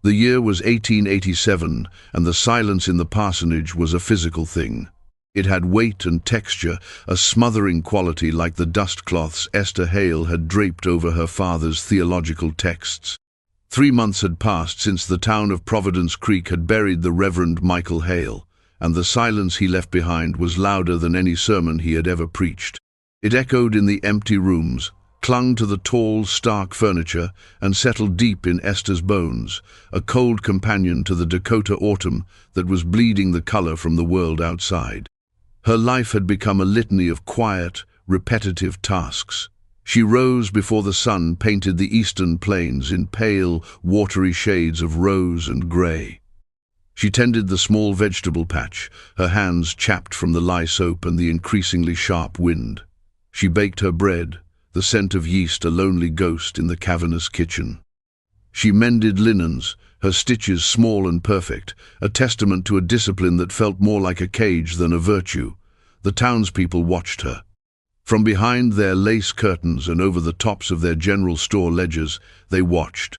The year was 1887, and the silence in the parsonage was a physical thing. It had weight and texture, a smothering quality like the dust cloths Esther Hale had draped over her father's theological texts. 3 months had passed since the town of Providence Creek had buried the Reverend Michael Hale, and the silence he left behind was louder than any sermon he had ever preached. It echoed in the empty rooms, clung to the tall, stark furniture, and settled deep in Esther's bones, a cold companion to the Dakota autumn that was bleeding the color from the world outside. Her life had become a litany of quiet, repetitive tasks. She rose before the sun painted the eastern plains in pale, watery shades of rose and gray. She tended the small vegetable patch, her hands chapped from the lye soap and the increasingly sharp wind. She baked her bread, the scent of yeast a lonely ghost in the cavernous kitchen. She mended linens, her stitches small and perfect, a testament to a discipline that felt more like a cage than a virtue. The townspeople watched her. From behind their lace curtains and over the tops of their general store ledgers, they watched.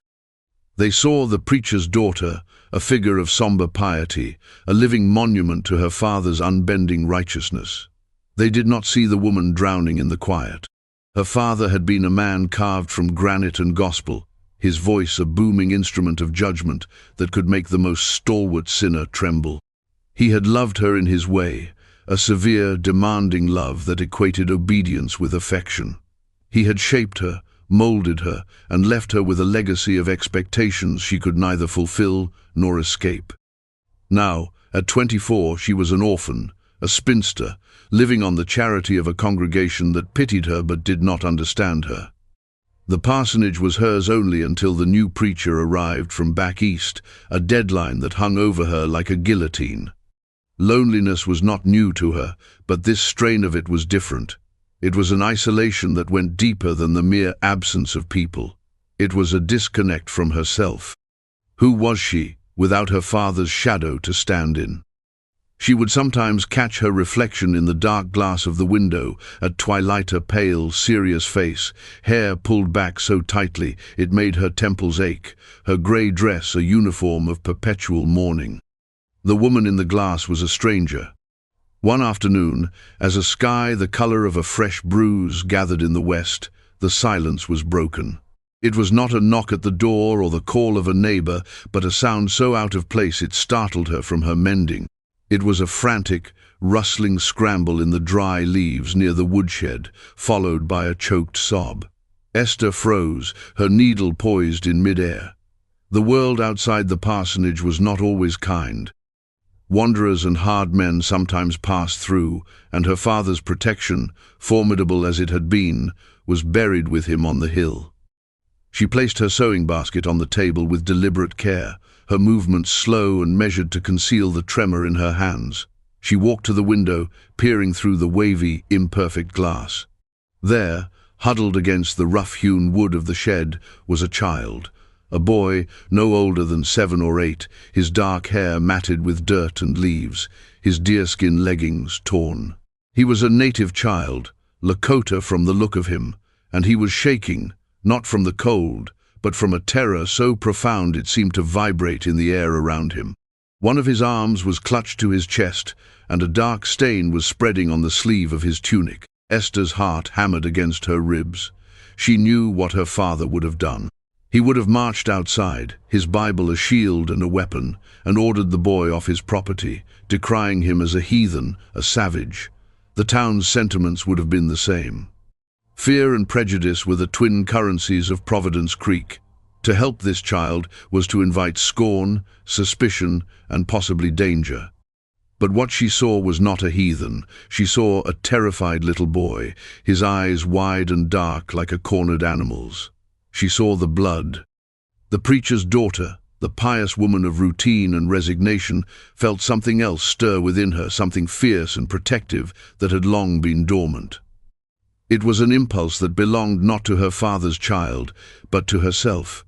They saw the preacher's daughter, a figure of somber piety, a living monument to her father's unbending righteousness. They did not see the woman drowning in the quiet. Her father had been a man carved from granite and gospel, his voice a booming instrument of judgment that could make the most stalwart sinner tremble. He had loved her in his way, a severe, demanding love that equated obedience with affection. He had shaped her, molded her, and left her with a legacy of expectations she could neither fulfill nor escape. Now, at 24, she was an orphan, a spinster, living on the charity of a congregation that pitied her but did not understand her. The parsonage was hers only until the new preacher arrived from back east, a deadline that hung over her like a guillotine. Loneliness was not new to her, but this strain of it was different. It was an isolation that went deeper than the mere absence of people. It was a disconnect from herself. Who was she, without her father's shadow to stand in? She would sometimes catch her reflection in the dark glass of the window, at twilight, a pale, serious face, hair pulled back so tightly it made her temples ache, her grey dress a uniform of perpetual mourning. The woman in the glass was a stranger. One afternoon, as a sky the color of a fresh bruise gathered in the west, the silence was broken. It was not a knock at the door or the call of a neighbor, but a sound so out of place it startled her from her mending. It was a frantic, rustling scramble in the dry leaves near the woodshed, followed by a choked sob. Esther froze, her needle poised in midair. The world outside the parsonage was not always kind. Wanderers and hard men sometimes passed through, and her father's protection, formidable as it had been, was buried with him on the hill. She placed her sewing basket on the table with deliberate care, her movements slow and measured to conceal the tremor in her hands. She walked to the window, peering through the wavy, imperfect glass. There, huddled against the rough-hewn wood of the shed, was a child, a boy no older than 7 or 8, his dark hair matted with dirt and leaves, his deerskin leggings torn. He was a native child, Lakota from the look of him, and he was shaking, not from the cold, but from a terror so profound it seemed to vibrate in the air around him. One of his arms was clutched to his chest, and a dark stain was spreading on the sleeve of his tunic. Esther's heart hammered against her ribs. She knew what her father would have done. He would have marched outside, his Bible a shield and a weapon, and ordered the boy off his property, decrying him as a heathen, a savage. The town's sentiments would have been the same. Fear and prejudice were the twin currencies of Providence Creek. To help this child was to invite scorn, suspicion, and possibly danger. But what she saw was not a heathen. She saw a terrified little boy, his eyes wide and dark like a cornered animal's. She saw the blood. The preacher's daughter, the pious woman of routine and resignation, felt something else stir within her, something fierce and protective that had long been dormant. It was an impulse that belonged not to her father's child, but to herself.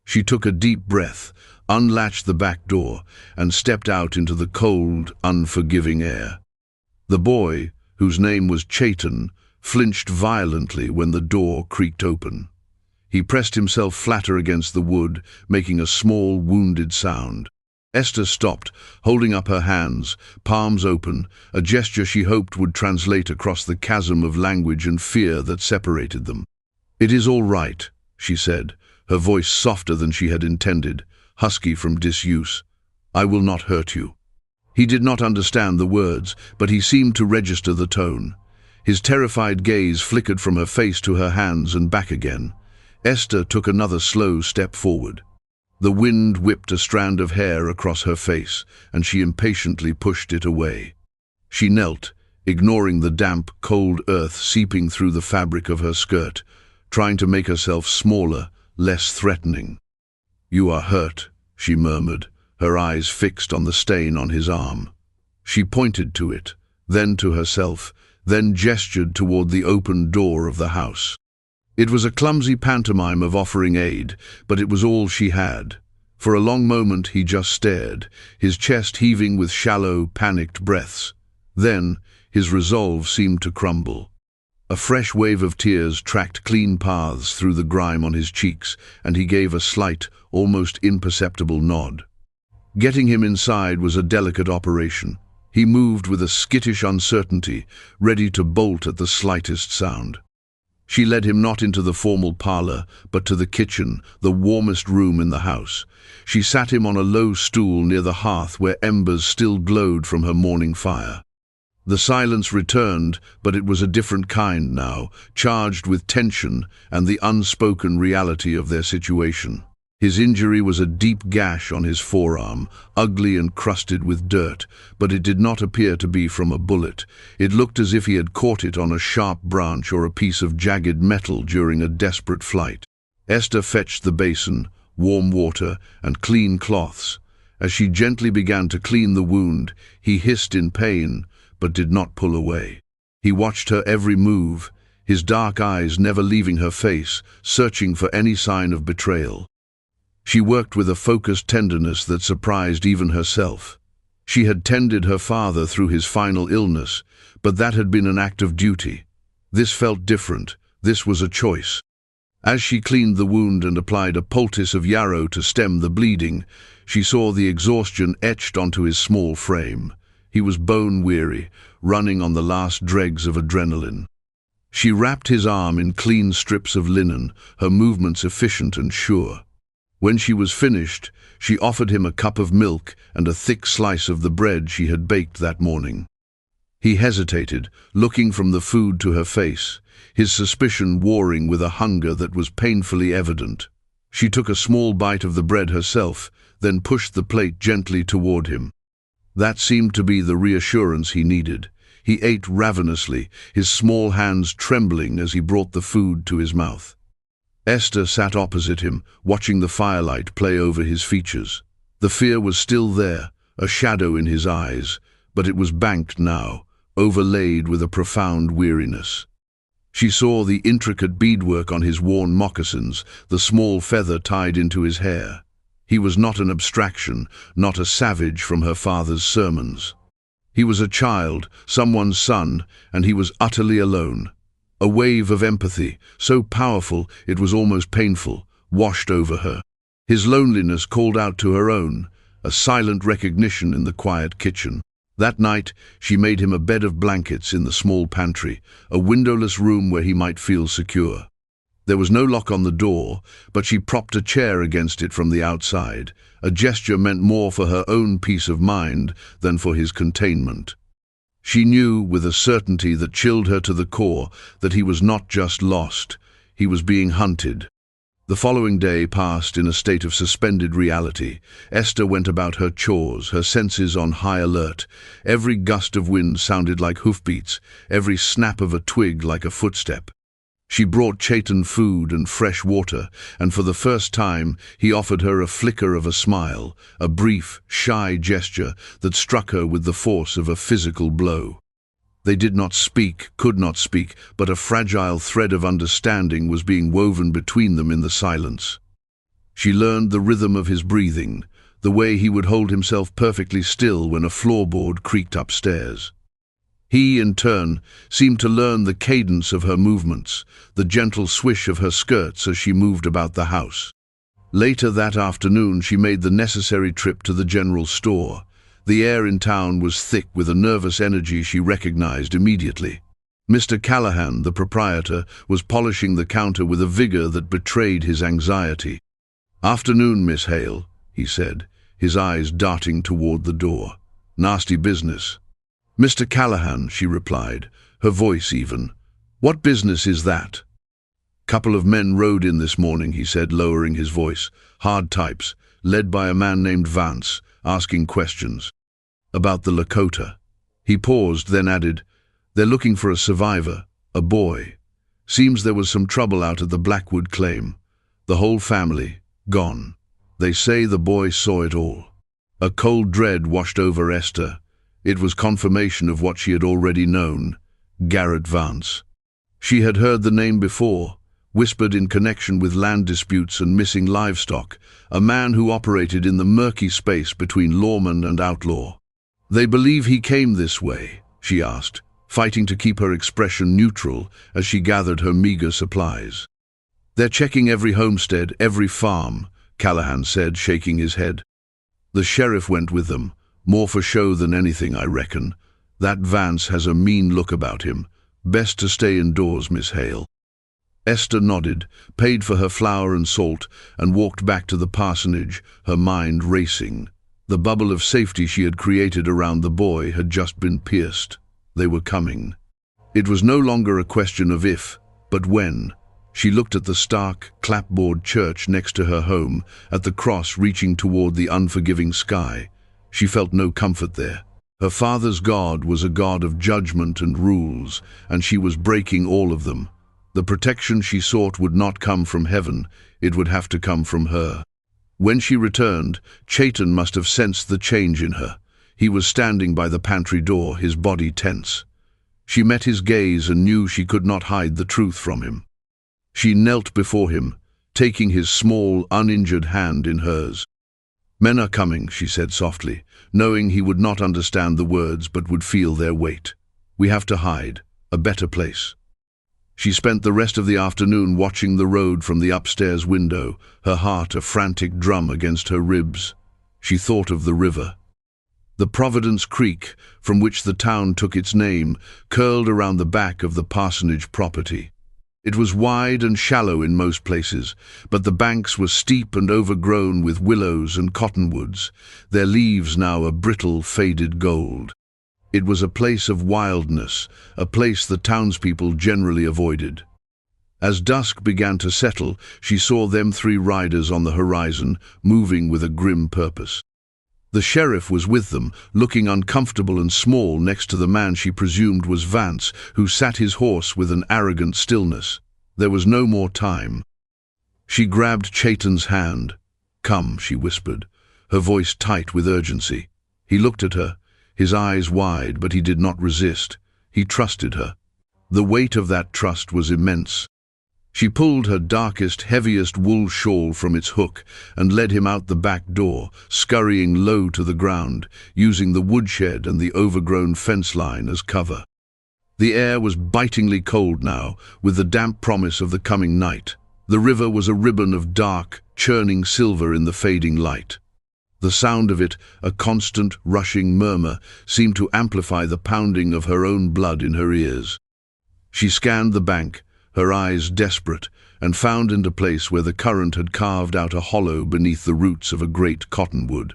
She took a deep breath, unlatched the back door, and stepped out into the cold, unforgiving air. The boy, whose name was Chayton, flinched violently when the door creaked open. He pressed himself flatter against the wood, making a small, wounded sound. Esther stopped, holding up her hands, palms open, a gesture she hoped would translate across the chasm of language and fear that separated them. "It is all right," she said, her voice softer than she had intended, husky from disuse. "I will not hurt you." He did not understand the words, but he seemed to register the tone. His terrified gaze flickered from her face to her hands and back again. Esther took another slow step forward. The wind whipped a strand of hair across her face, and she impatiently pushed it away. She knelt, ignoring the damp, cold earth seeping through the fabric of her skirt, trying to make herself smaller, less threatening. "You are hurt," she murmured, her eyes fixed on the stain on his arm. She pointed to it, then to herself, then gestured toward the open door of the house. It was a clumsy pantomime of offering aid, but it was all she had. For a long moment he just stared, his chest heaving with shallow, panicked breaths. Then his resolve seemed to crumble. A fresh wave of tears tracked clean paths through the grime on his cheeks, and he gave a slight, almost imperceptible nod. Getting him inside was a delicate operation. He moved with a skittish uncertainty, ready to bolt at the slightest sound. She led him not into the formal parlor, but to the kitchen, the warmest room in the house. She sat him on a low stool near the hearth where embers still glowed from her morning fire. The silence returned, but it was a different kind now, charged with tension and the unspoken reality of their situation. His injury was a deep gash on his forearm, ugly and crusted with dirt, but it did not appear to be from a bullet. It looked as if he had caught it on a sharp branch or a piece of jagged metal during a desperate flight. Esther fetched the basin, warm water, and clean cloths. As she gently began to clean the wound, he hissed in pain, but did not pull away. He watched her every move, his dark eyes never leaving her face, searching for any sign of betrayal. She worked with a focused tenderness that surprised even herself. She had tended her father through his final illness, but that had been an act of duty. This felt different. This was a choice. As she cleaned the wound and applied a poultice of yarrow to stem the bleeding, she saw the exhaustion etched onto his small frame. He was bone-weary, running on the last dregs of adrenaline. She wrapped his arm in clean strips of linen, her movements efficient and sure. When she was finished, she offered him a cup of milk and a thick slice of the bread she had baked that morning. He hesitated, looking from the food to her face, his suspicion warring with a hunger that was painfully evident. She took a small bite of the bread herself, then pushed the plate gently toward him. That seemed to be the reassurance he needed. He ate ravenously, his small hands trembling as he brought the food to his mouth. Esther sat opposite him, watching the firelight play over his features. The fear was still there, a shadow in his eyes, but it was banked now, overlaid with a profound weariness. She saw the intricate beadwork on his worn moccasins, the small feather tied into his hair. He was not an abstraction, not a savage from her father's sermons. He was a child, someone's son, and he was utterly alone. A wave of empathy, so powerful it was almost painful, washed over her. His loneliness called out to her own, a silent recognition in the quiet kitchen. That night, she made him a bed of blankets in the small pantry, a windowless room where he might feel secure. There was no lock on the door, but she propped a chair against it from the outside, a gesture meant more for her own peace of mind than for his containment. She knew, with a certainty that chilled her to the core, that he was not just lost, he was being hunted. The following day passed in a state of suspended reality. Esther went about her chores, her senses on high alert. Every gust of wind sounded like hoofbeats, every snap of a twig like a footstep. She brought Chaitan food and fresh water, and for the first time he offered her a flicker of a smile, a brief, shy gesture that struck her with the force of a physical blow. They did not speak, could not speak, but a fragile thread of understanding was being woven between them in the silence. She learned the rhythm of his breathing, the way he would hold himself perfectly still when a floorboard creaked upstairs. He, in turn, seemed to learn the cadence of her movements, the gentle swish of her skirts as she moved about the house. Later that afternoon, she made the necessary trip to the general store. The air in town was thick with a nervous energy she recognized immediately. Mr. Callahan, the proprietor, was polishing the counter with a vigor that betrayed his anxiety. "Afternoon, Miss Hale," he said, his eyes darting toward the door. "Nasty business." "Mr. Callahan," she replied, her voice even. "What business is that?" "Couple of men rode in this morning," he said, lowering his voice. "Hard types, led by a man named Vance, asking questions. About the Lakota." He paused, then added, "They're looking for a survivor, a boy. Seems there was some trouble out at the Blackwood claim. The whole family, gone. They say the boy saw it all." A cold dread washed over Esther. It was confirmation of what she had already known: Garrett Vance. She had heard the name before, whispered in connection with land disputes and missing livestock, a man who operated in the murky space between lawman and outlaw. "They believe he came this way?" she asked, fighting to keep her expression neutral as she gathered her meager supplies. "They're checking every homestead, every farm," Callahan said, shaking his head. "The sheriff went with them, more for show than anything, I reckon. That Vance has a mean look about him. Best to stay indoors, Miss Hale." Esther nodded, paid for her flour and salt, and walked back to the parsonage, her mind racing. The bubble of safety she had created around the boy had just been pierced. They were coming. It was no longer a question of if, but when. She looked at the stark, clapboard church next to her home, at the cross reaching toward the unforgiving sky. She felt no comfort there. Her father's God was a God of judgment and rules, and she was breaking all of them. The protection she sought would not come from heaven, it would have to come from her. When she returned, Chayton must have sensed the change in her. He was standing by the pantry door, his body tense. She met his gaze and knew she could not hide the truth from him. She knelt before him, taking his small, uninjured hand in hers. "Men are coming," she said softly, knowing he would not understand the words but would feel their weight. "We have to hide, a better place." She spent the rest of the afternoon watching the road from the upstairs window, her heart a frantic drum against her ribs. She thought of the river. The Providence Creek, from which the town took its name, curled around the back of the parsonage property. It was wide and shallow in most places, but the banks were steep and overgrown with willows and cottonwoods, their leaves now a brittle, faded gold. It was a place of wildness, a place the townspeople generally avoided. As dusk began to settle, she saw them three riders on the horizon, moving with a grim purpose. The sheriff was with them, looking uncomfortable and small next to the man she presumed was Vance, who sat his horse with an arrogant stillness. There was no more time. She grabbed Chayton's hand. "Come," she whispered, her voice tight with urgency. He looked at her, his eyes wide, but he did not resist. He trusted her. The weight of that trust was immense. She pulled her darkest, heaviest wool shawl from its hook and led him out the back door, scurrying low to the ground, using the woodshed and the overgrown fence line as cover. The air was bitingly cold now, with the damp promise of the coming night. The river was a ribbon of dark, churning silver in the fading light. The sound of it, a constant, rushing murmur, seemed to amplify the pounding of her own blood in her ears. She scanned the bank, her eyes desperate, and found a place where the current had carved out a hollow beneath the roots of a great cottonwood.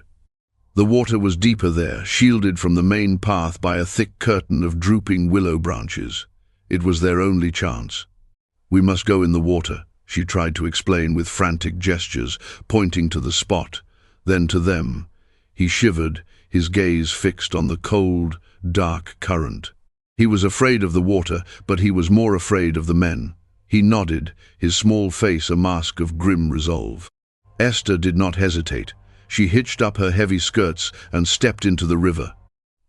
The water was deeper there, shielded from the main path by a thick curtain of drooping willow branches. It was their only chance. "We must go in the water," she tried to explain with frantic gestures, pointing to the spot. Then to them. He shivered, his gaze fixed on the cold, dark current. He was afraid of the water, but he was more afraid of the men. He nodded, his small face a mask of grim resolve. Esther did not hesitate. She hitched up her heavy skirts and stepped into the river.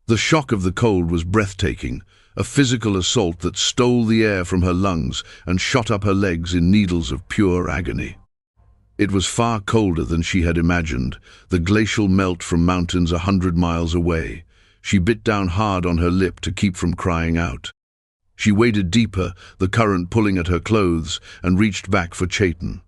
The shock of the cold was breathtaking, a physical assault that stole the air from her lungs and shot up her legs in needles of pure agony. It was far colder than she had imagined, the glacial melt from mountains 100 miles away. She bit down hard on her lip to keep from crying out. She waded deeper, the current pulling at her clothes, and reached back for Chaitin.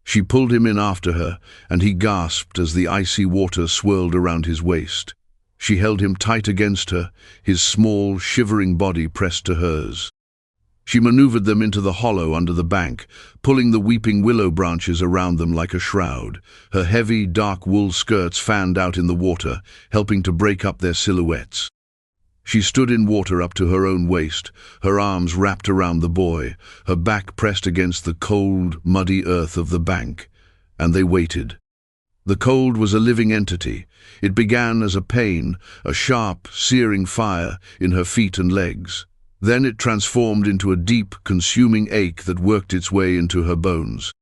She pulled him in after her, and he gasped as the icy water swirled around his waist. She held him tight against her, his small, shivering body pressed to hers. She maneuvered them into the hollow under the bank, pulling the weeping willow branches around them like a shroud. Her heavy, dark wool skirts fanned out in the water, helping to break up their silhouettes. She stood in water up to her own waist, her arms wrapped around the boy, her back pressed against the cold, muddy earth of the bank, and they waited. The cold was a living entity. It began as a pain, a sharp, searing fire in her feet and legs. Then it transformed into a deep, consuming ache that worked its way into her bones.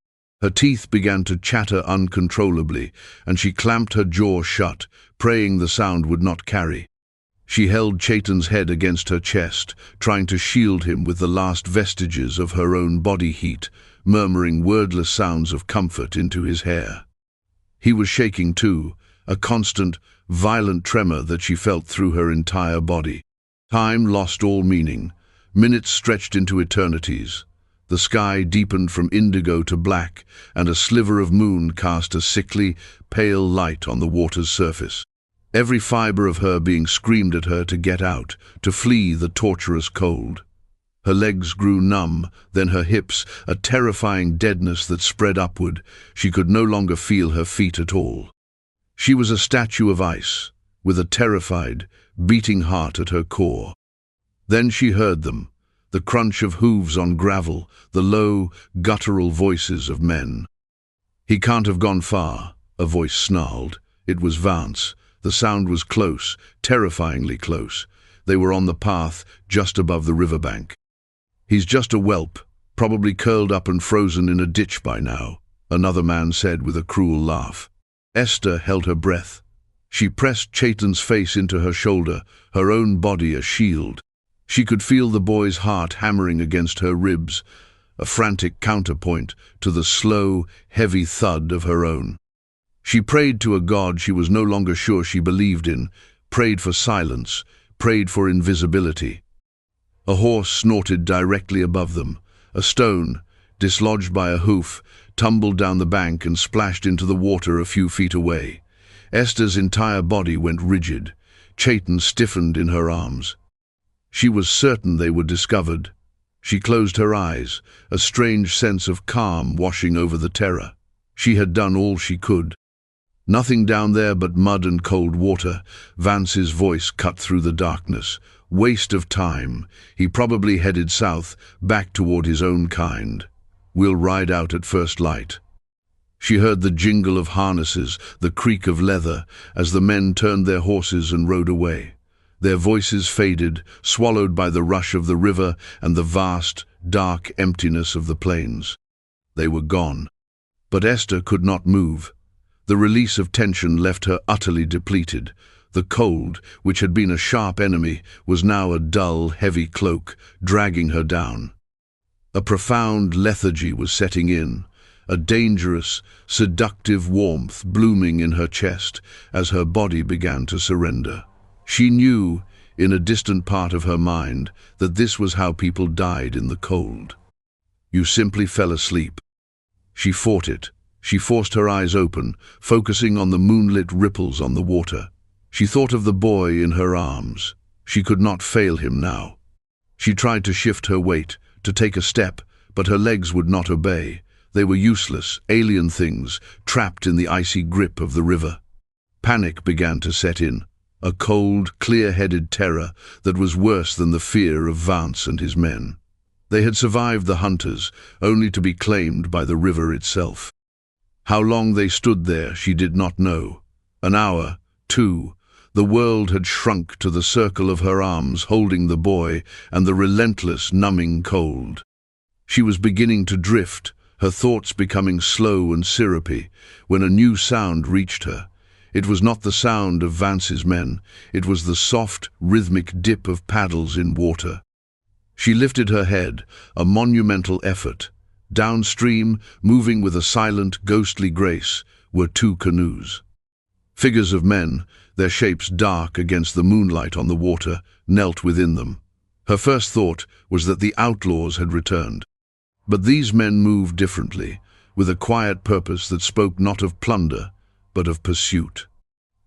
Her teeth began to chatter uncontrollably, and she clamped her jaw shut, praying the sound would not carry. She held Chaitin's head against her chest, trying to shield him with the last vestiges of her own body heat, murmuring wordless sounds of comfort into his hair. He was shaking too, a constant, violent tremor that she felt through her entire body. Time lost all meaning. Minutes stretched into eternities. The sky deepened from indigo to black, and a sliver of moon cast a sickly, pale light on the water's surface. Every fiber of her being screamed at her to get out, to flee the torturous cold. Her legs grew numb, then her hips, a terrifying deadness that spread upward. She could no longer feel her feet at all. She was a statue of ice, with a terrified, beating heart at her core. Then she heard them, the crunch of hooves on gravel, the low, guttural voices of men. "He can't have gone far," a voice snarled. It was Vance. The sound was close, terrifyingly close. They were on the path, just above the riverbank. "He's just a whelp, probably curled up and frozen in a ditch by now," another man said with a cruel laugh. Esther held her breath. She pressed Chaitin's face into her shoulder, her own body a shield. She could feel the boy's heart hammering against her ribs, a frantic counterpoint to the slow, heavy thud of her own. She prayed to a God she was no longer sure she believed in, prayed for silence, prayed for invisibility. A horse snorted directly above them. A stone, dislodged by a hoof, tumbled down the bank and splashed into the water a few feet away. Esther's entire body went rigid. Chaitin stiffened in her arms. She was certain they were discovered. She closed her eyes, a strange sense of calm washing over the terror. She had done all she could. "Nothing down there but mud and cold water," Vance's voice cut through the darkness. "Waste of time. He probably headed south, back toward his own kind. We'll ride out at first light." She heard the jingle of harnesses, the creak of leather, as the men turned their horses and rode away. Their voices faded, swallowed by the rush of the river and the vast, dark emptiness of the plains. They were gone. But Esther could not move. The release of tension left her utterly depleted. The cold, which had been a sharp enemy, was now a dull, heavy cloak, dragging her down. A profound lethargy was setting in, a dangerous, seductive warmth blooming in her chest as her body began to surrender. She knew, in a distant part of her mind, that this was how people died in the cold. You simply fell asleep. She fought it. She forced her eyes open, focusing on the moonlit ripples on the water. She thought of the boy in her arms. She could not fail him now. She tried to shift her weight, to take a step, but her legs would not obey. They were useless, alien things, trapped in the icy grip of the river. Panic began to set in, a cold, clear-headed terror that was worse than the fear of Vance and his men. They had survived the hunters, only to be claimed by the river itself. How long they stood there, she did not know. An hour, 2. The world had shrunk to the circle of her arms holding the boy and the relentless, numbing cold. She was beginning to drift, her thoughts becoming slow and syrupy, when a new sound reached her. It was not the sound of Vance's men. It was the soft, rhythmic dip of paddles in water. She lifted her head, a monumental effort. Downstream, moving with a silent, ghostly grace, were 2 canoes. Figures of men, their shapes dark against the moonlight on the water, knelt within them. Her first thought was that the outlaws had returned. But these men moved differently, with a quiet purpose that spoke not of plunder, but of pursuit.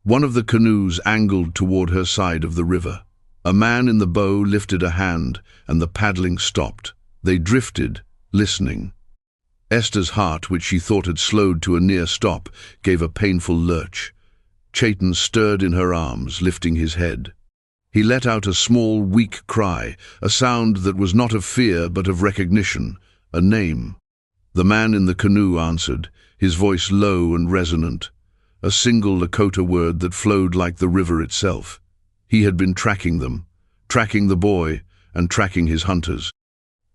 One of the canoes angled toward her side of the river. A man in the bow lifted a hand, and the paddling stopped. They drifted, listening. Esther's heart, which she thought had slowed to a near stop, gave a painful lurch. Chayton stirred in her arms, lifting his head. He let out a small, weak cry, a sound that was not of fear but of recognition, a name. The man in the canoe answered, his voice low and resonant, a single Lakota word that flowed like the river itself. He had been tracking them, tracking the boy, and tracking his hunters.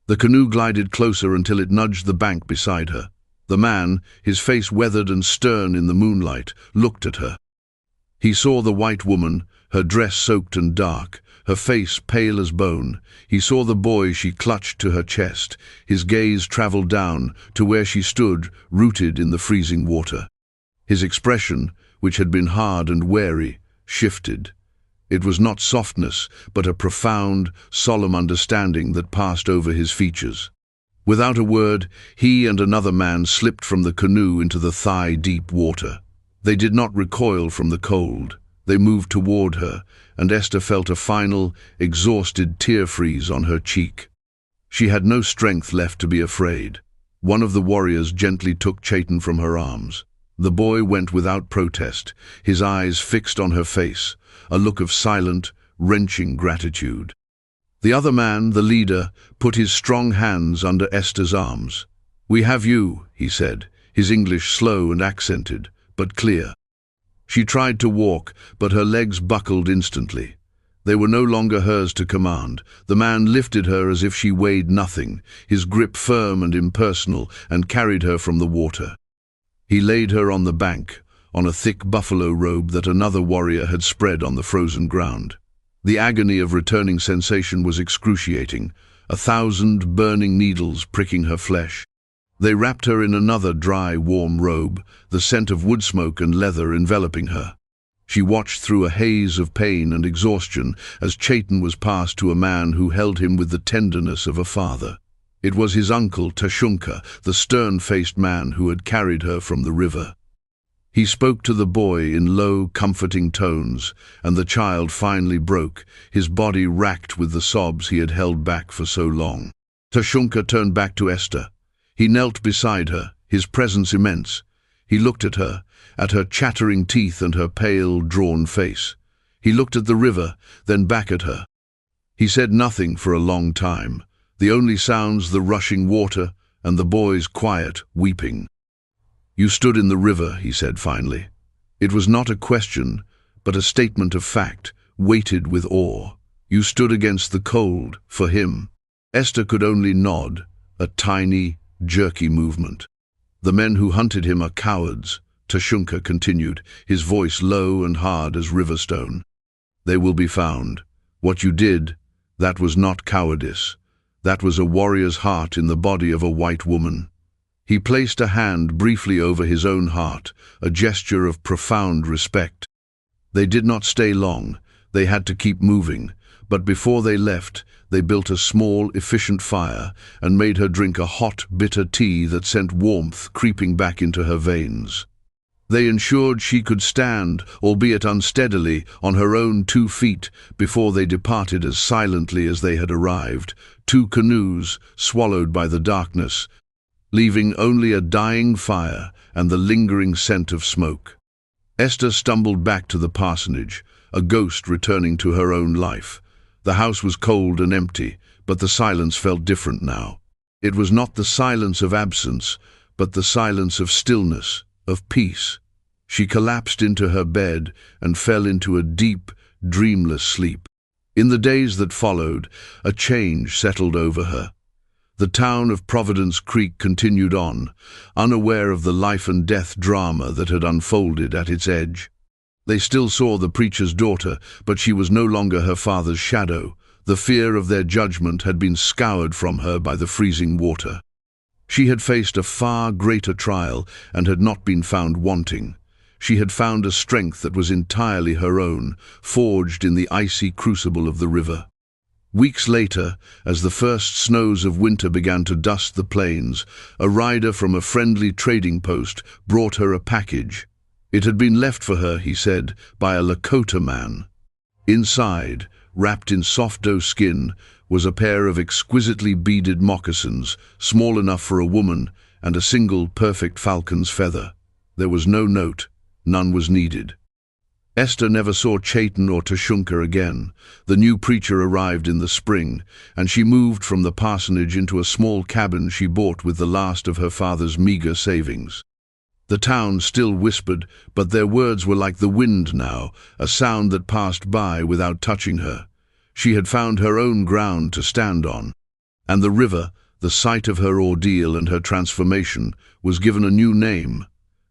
The canoe glided closer until it nudged the bank beside her. The man, his face weathered and stern in the moonlight, looked at her. He saw the white woman, her dress soaked and dark, her face pale as bone. He saw the boy she clutched to her chest. His gaze traveled down to where she stood, rooted in the freezing water. His expression, which had been hard and wary, shifted. It was not softness, but a profound, solemn understanding that passed over his features. Without a word, he and another man slipped from the canoe into the thigh-deep water. They did not recoil from the cold. They moved toward her, and Esther felt a final, exhausted tear freeze on her cheek. She had no strength left to be afraid. One of the warriors gently took Chayton from her arms. The boy went without protest, his eyes fixed on her face, a look of silent, wrenching gratitude. The other man, the leader, put his strong hands under Esther's arms. "We have you," he said, his English slow and accented, but clear. She tried to walk, but her legs buckled instantly. They were no longer hers to command. The man lifted her as if she weighed nothing, his grip firm and impersonal, and carried her from the water. He laid her on the bank, on a thick buffalo robe that another warrior had spread on the frozen ground. The agony of returning sensation was excruciating, 1,000 burning needles pricking her flesh. They wrapped her in another dry, warm robe, the scent of wood smoke and leather enveloping her. She watched through a haze of pain and exhaustion as Chayton was passed to a man who held him with the tenderness of a father. It was his uncle, Tashunka, the stern-faced man who had carried her from the river. He spoke to the boy in low, comforting tones, and the child finally broke, his body racked with the sobs he had held back for so long. Tashunka turned back to Esther. He knelt beside her, his presence immense. He looked at her chattering teeth and her pale, drawn face. He looked at the river, then back at her. He said nothing for a long time, the only sounds the rushing water and the boy's quiet weeping. "You stood in the river," he said finally. It was not a question, but a statement of fact, weighted with awe. You stood against the cold, for him. Esther could only nod, a tiny, jerky movement. "The men who hunted him are cowards," Tashunka continued, his voice low and hard as river stone. "They will be found. What you did, that was not cowardice. That was a warrior's heart in the body of a white woman." He placed a hand briefly over his own heart, a gesture of profound respect. They did not stay long. They had to keep moving, but before they left, they built a small, efficient fire and made her drink a hot, bitter tea that sent warmth creeping back into her veins. They ensured she could stand, albeit unsteadily, on her own 2 feet before they departed as silently as they had arrived, 2 canoes swallowed by the darkness, leaving only a dying fire and the lingering scent of smoke. Esther stumbled back to the parsonage, a ghost returning to her own life. The house was cold and empty, but the silence felt different now. It was not the silence of absence, but the silence of stillness, of peace. She collapsed into her bed and fell into a deep, dreamless sleep. In the days that followed, a change settled over her. The town of Providence Creek continued on, unaware of the life-and-death drama that had unfolded at its edge. They still saw the preacher's daughter, but she was no longer her father's shadow. The fear of their judgment had been scoured from her by the freezing water. She had faced a far greater trial and had not been found wanting. She had found a strength that was entirely her own, forged in the icy crucible of the river. Weeks later, as the first snows of winter began to dust the plains, a rider from a friendly trading post brought her a package. It had been left for her, he said, by a Lakota man. Inside, wrapped in soft doe skin, was a pair of exquisitely beaded moccasins, small enough for a woman, and a single perfect falcon's feather. There was no note. None was needed. Esther never saw Chayton or Tashunka again. The new preacher arrived in the spring, and she moved from the parsonage into a small cabin she bought with the last of her father's meager savings. The town still whispered, but their words were like the wind now, a sound that passed by without touching her. She had found her own ground to stand on. And the river, the site of her ordeal and her transformation, was given a new name.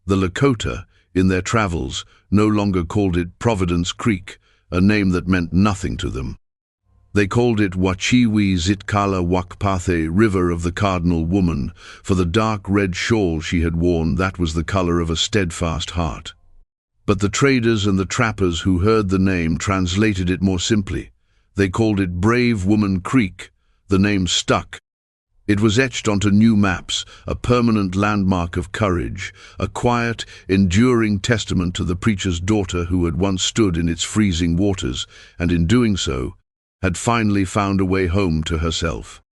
The Lakota, in their travels, no longer called it Providence Creek, a name that meant nothing to them. They called it Wachiwi Zitkala Wakpathe, River of the Cardinal Woman, for the dark red shawl she had worn that was the color of a steadfast heart. But the traders and the trappers who heard the name translated it more simply. They called it Brave Woman Creek. The name stuck. It was etched onto new maps, a permanent landmark of courage, a quiet, enduring testament to the preacher's daughter who had once stood in its freezing waters, and in doing so, had finally found a way home to herself.